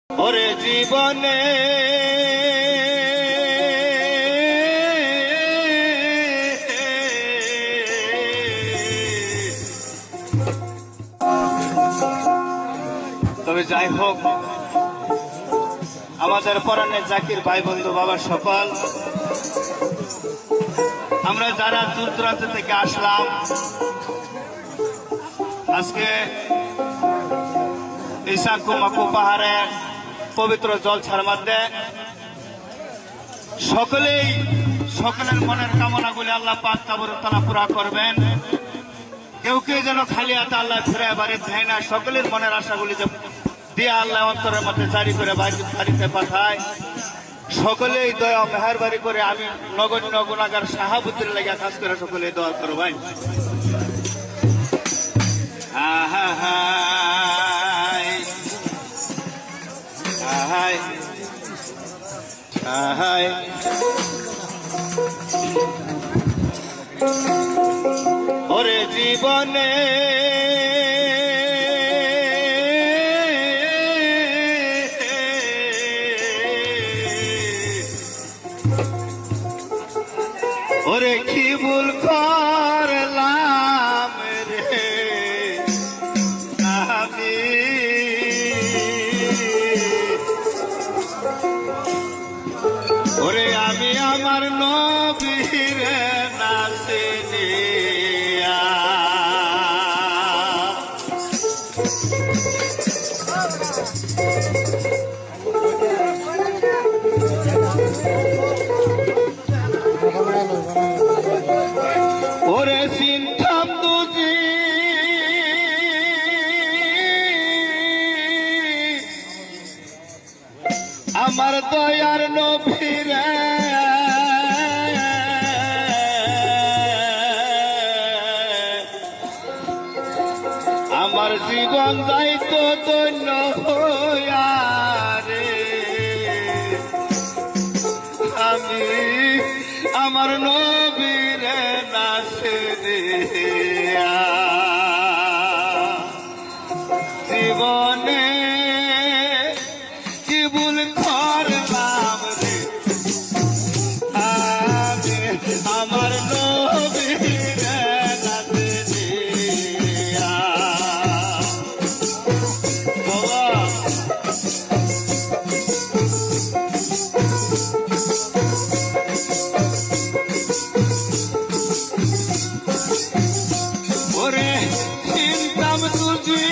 ওরে জীবনে তবে যাই হোক, আমাদের পরাণের জাকির ভাই বন্ধু বাবা সকল, আমরা যারা দূর দূরান্ত থেকে আসলাম আজকে এই সাকুমাকু পাহাড়ের পবিত্র জলছার মধ্যে সকলের মনের কামনাগুলি আল্লাহ পাক তাআলা পুরা করবেন। কেউ যেন খালি হাতে আল্লাহ ফিরে বাড়ি দেয় না, সকলের মনের আশাগুলি যে দিয়ে আল্লাহ অন্তরের মধ্যে জারি করে বাড়িতে পাঠায়। সকলেই দয়া মেহেরবানি করে আমি নগণ্য গুনাহগার শাহাবুদ্দিন লাগিয়া কাজ করে সকলেই দোয়া করো ভাই। ওরে জীবনে ওরে কি ভুল করলাম রে আমি, ওরে আমি আমার নবীর না চিনিয়া ওরে চিন্তাম দুজি আমার দয়ার নবীরে, আমার জীবন যাইতো ধন্য হইয়া রে, আমি আমার নবীরে না চিনিয়া জীবনে কি ভুল করলাম রে আমি, আমার নবীরে না চিনিয়া। ওরে চিন্তাম তুঝি